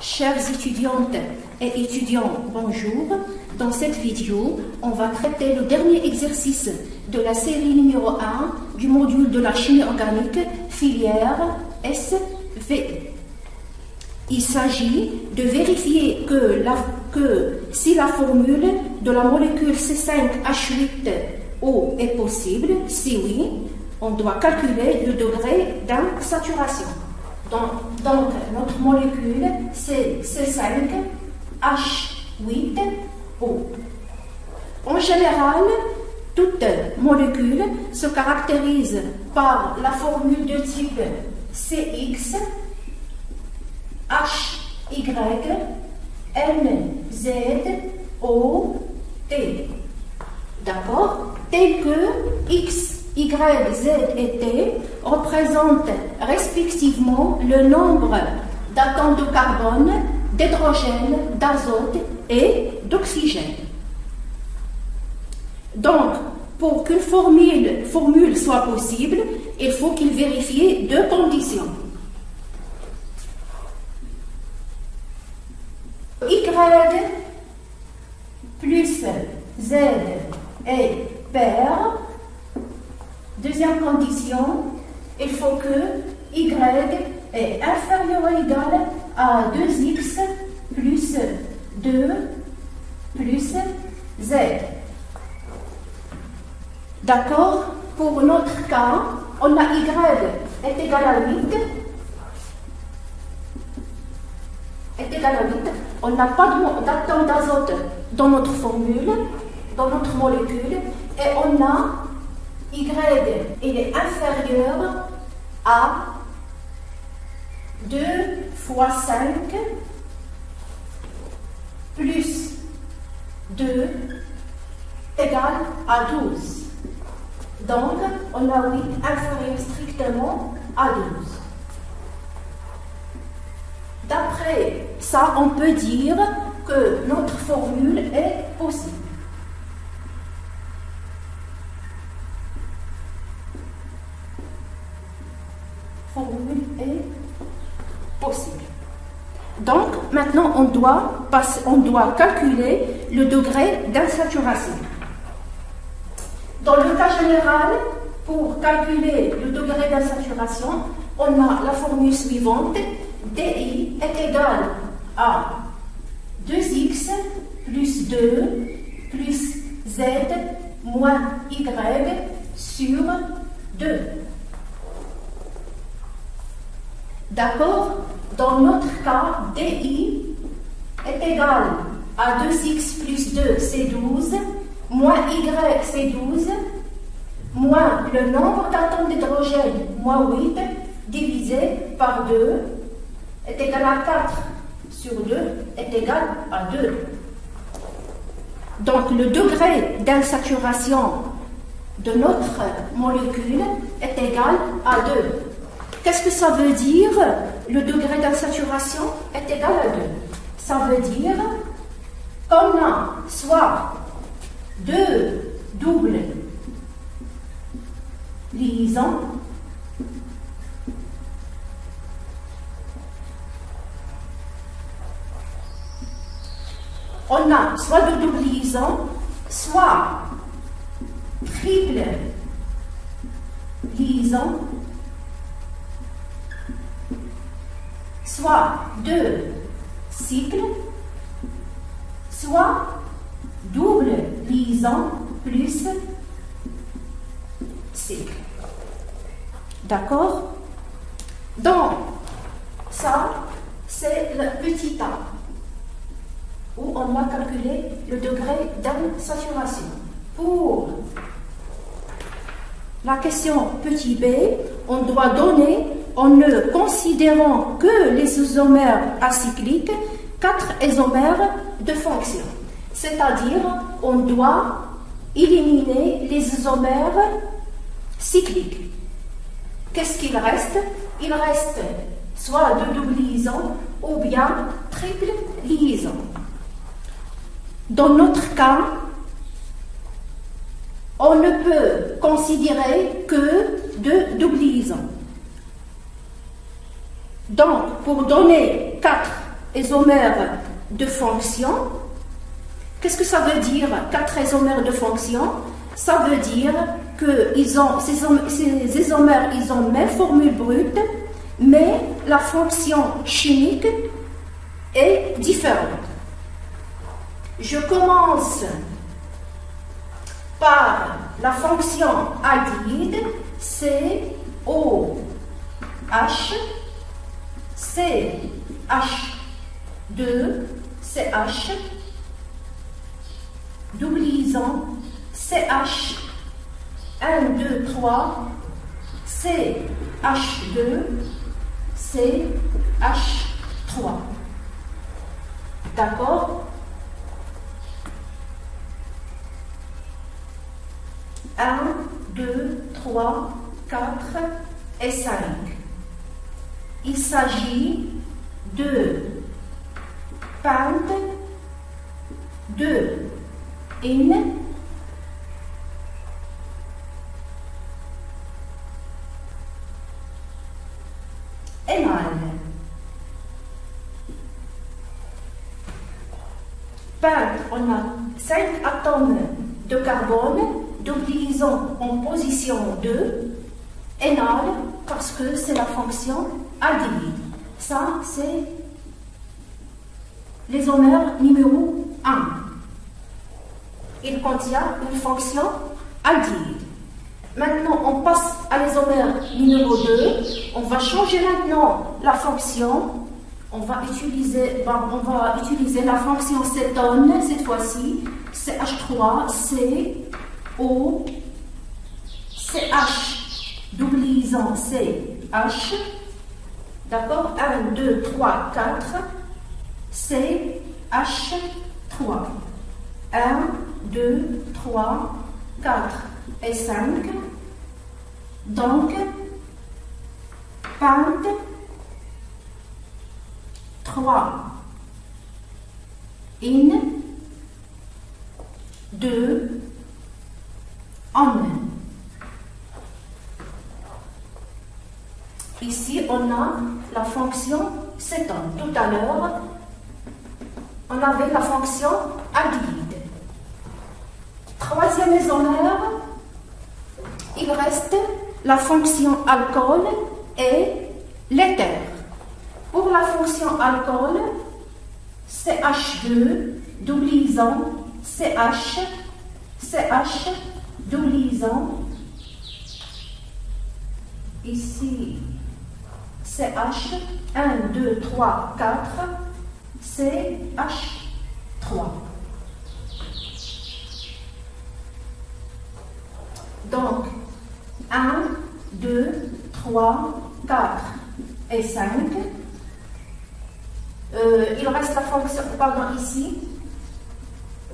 Chères étudiantes et étudiants, bonjour. Dans cette vidéo, on va traiter le dernier exercice de la série numéro 1 du module de la chimie organique, filière SVE. Il s'agit de vérifier que si la formule de la molécule C5H8O est possible, si oui, on doit calculer le degré d'insaturation. Donc, notre molécule, c'est C5H8O. En général, toute molécule se caractérise par la formule de type CX, HY, NZ, O, T. D'accord? Tel que X, Y, Z et T représentent respectivement le nombre d'atomes de carbone, d'hydrogène, d'azote et d'oxygène. Donc, pour qu'une formule soit possible, il faut qu'il vérifie deux conditions. Y plus Z est pair. Deuxième condition, il faut que Y est inférieur ou égal à 2X plus 2 plus Z. D'accord? Pour notre cas, on a Y est égal à 8. On n'a pas d'atome d'azote dans notre formule, dans notre molécule, et on a Y, il est inférieur à 2 fois 5 plus 2 égale à 12. Donc, on a 8 inférieur strictement à 12. D'après ça, on peut dire que notre formule est possible. Formule est possible. Donc, maintenant, on doit calculer le degré d'insaturation. Dans le cas général, pour calculer le degré d'insaturation, on a la formule suivante. DI est égal à 2X plus 2 plus Z moins Y sur 2. D'accord? Dans notre cas, DI est égal à 2X plus 2, c'est 12, moins Y, c'est 12, moins le nombre d'atomes d'hydrogène, moins 8, divisé par 2, est égal à 4 sur 2 est égal à 2. Donc, le degré d'insaturation de notre molécule est égal à 2. Qu'est-ce que ça veut dire? Le degré d'insaturation est égal à 2. Ça veut dire qu'on a soit deux doubles liaisons, on a soit deux doubles liaisons, soit triple liaison, soit deux cycles, soit double liaison plus cycle. D'accord? Donc, ça, c'est le petit a, où on va calculer le degré d'insaturation. Pour la question petit b, on doit donner, en ne considérant que les isomères acycliques, 4 isomères de fonction. C'est-à-dire, on doit éliminer les isomères cycliques. Qu'est-ce qu'il reste? Il reste soit deux doubles liaisons ou bien triple liaison. Dans notre cas, on ne peut considérer que deux doubles liaisons. Donc, pour donner 4 isomères de fonction. Qu'est-ce que ça veut dire, 4 isomères de fonction? Ça veut dire que ces isomères, ils ont même formule brute, mais la fonction chimique est différente. Je commence par la fonction aldéhyde, COH, CH2, CH, double liaison, CH, 1, 2, 3, CH2, CH3. D'accord? 1, 2, 3, 4 et 5. Il s'agit de pente de in énal. Pente, on a 5 atomes de carbone, double liaison en position 2, énal, parce que c'est la fonction aldéhyde. Ça, c'est l'isomère numéro 1. Il contient une fonction aldéhyde. Maintenant, on passe à l'isomère numéro 2. On va changer maintenant la fonction. On va utiliser la fonction cétone cette fois-ci. CH3, CO, CH, double liaison CH. D'accord? 1, 2, 3, 4. CH3. 1, 2, 3, 4 et 5. Donc, pente 3, in 2, on. Ici, on a la fonction cétone. Tout à l'heure, on avait la fonction aldéhyde. Troisième isomère, il reste la fonction alcool et l'éther. Pour la fonction alcool, CH2, double liaison, CH, double liaison. Ici, CH, 1, 2, 3, 4, CH3. Donc, 1, 2, 3, 4 et 5. Il reste la fonction, pardon, ici,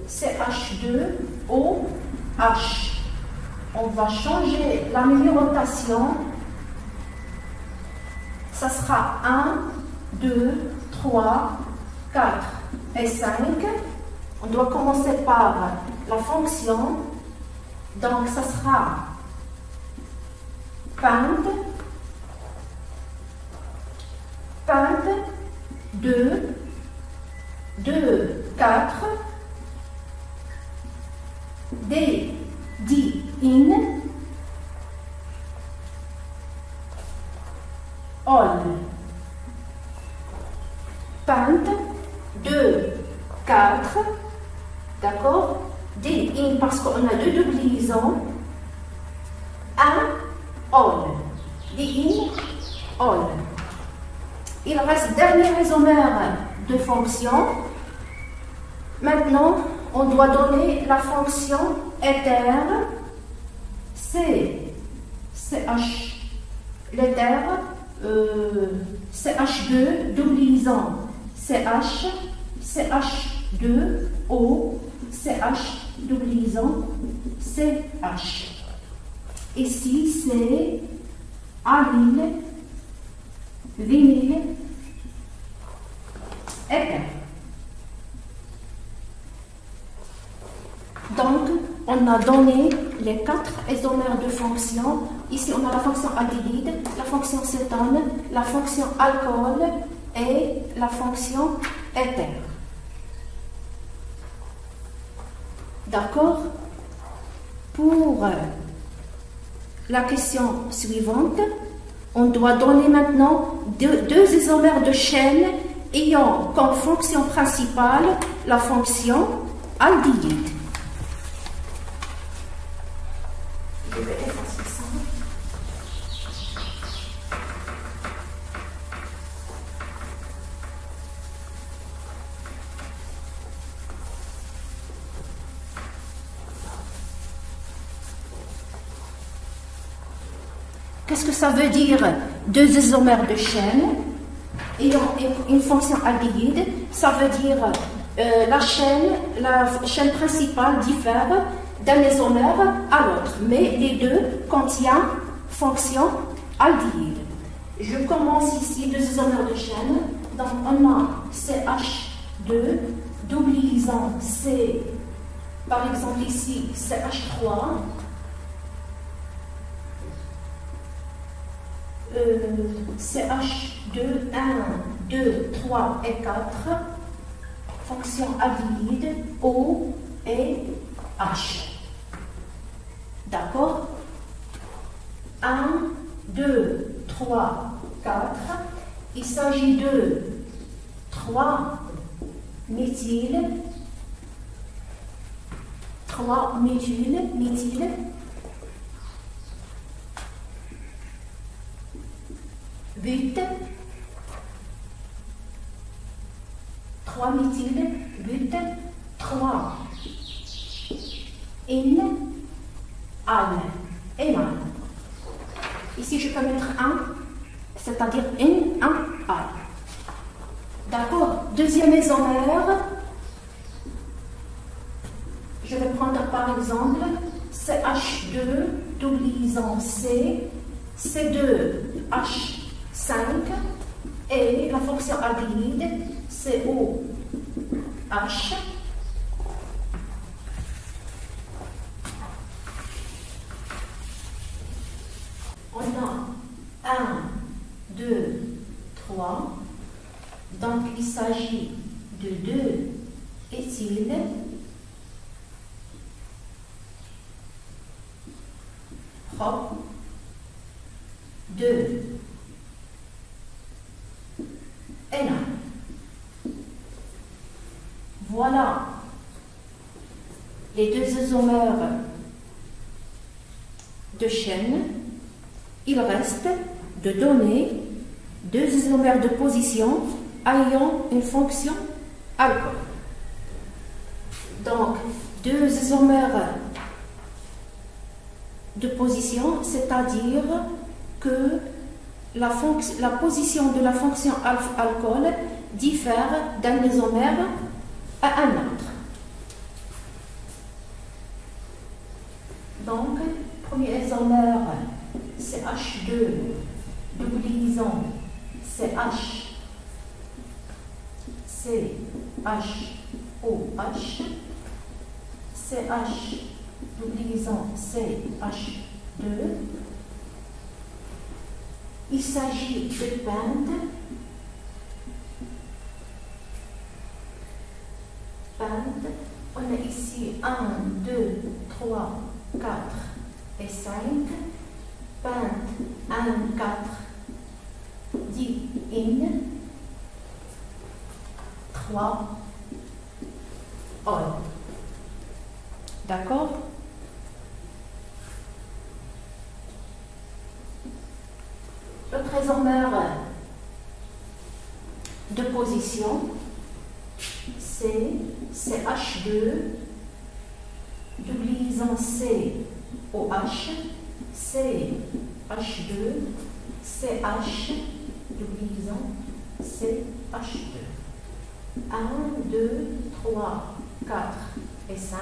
CH2OH. On va changer la numérotation. Ça sera 1, 2, 3, 4 et 5. On doit commencer par la fonction. Donc, ça sera pente 2, 2, 4, D, D, in, all. Pente 2, 4, d'accord? D, in, parce qu'on a deux doubles liaisons. 1, all. D, in, all. Il reste dernier isomère de fonction. Maintenant, on doit donner la fonction éther. CH. L'éther, CH2, double liaison. CH, CH2O, CH, double liaison, CH. Ici, c'est amyle, vinyle, éther. Donc, on a donné les 4 isomères de fonction. Ici, on a la fonction aldéhyde, la fonction cétone, la fonction alcool et la fonction éther. D'accord? Pour la question suivante, on doit donner maintenant deux isomères de chaîne ayant comme fonction principale la fonction aldéhyde. Je vais effacer ça. Qu'est-ce que ça veut dire deux isomères de chaîne ayant une fonction aldéhyde? Ça veut dire la chaîne principale diffère d'un isomère à l'autre, mais les deux contiennent fonction aldéhyde. Je commence ici deux isomères de chaîne. Donc on a CH2 double liaison C, par exemple ici CH3. CH2, 1, 2, 3 et 4, fonction aldéhyde O et H. D'accord? 1, 2, 3, 4. Il s'agit de 3 méthyle, 3 méthyle, 8, 3 méthyle, 8, 3 in, an, eman. Ici, je peux mettre 1, c'est-à-dire in, an, an. D'accord? Deuxième isomère, je vais prendre par exemple CH2, double liaison C, C2H5 et la fonction aldéhyde COH. On a 1, 2, 3. Donc il s'agit de 2 éthyles, propre, 2 énan. Voilà les deux isomères de chaîne. Il reste de donner deux isomères de position ayant une fonction alcool. Donc, deux isomères de position, c'est-à-dire que la position de la fonction alcool diffère d'un isomère à un autre. Donc, premier isomère, CH2, double liaison, CH, CHOH, CH, double liaison, CH2. Il s'agit de pente. On a ici 1, 2, 3, 4 et 5. Pente 1, 4, dit in, 3, ol. D'accord? L'autre isomère de position, c'est CH2, double liaison COH, CH2, CH, double liaison CH2. 1, 2, 3, 4 et 5.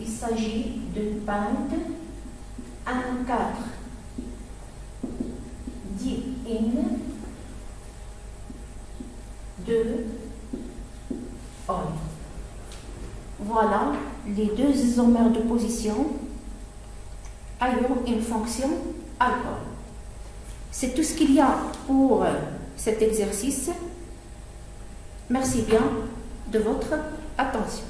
Il s'agit de pente 1, 4, dit in, 2, ol. Voilà les deux isomères de position ayant une fonction alcool. C'est tout ce qu'il y a pour cet exercice. Merci bien de votre attention.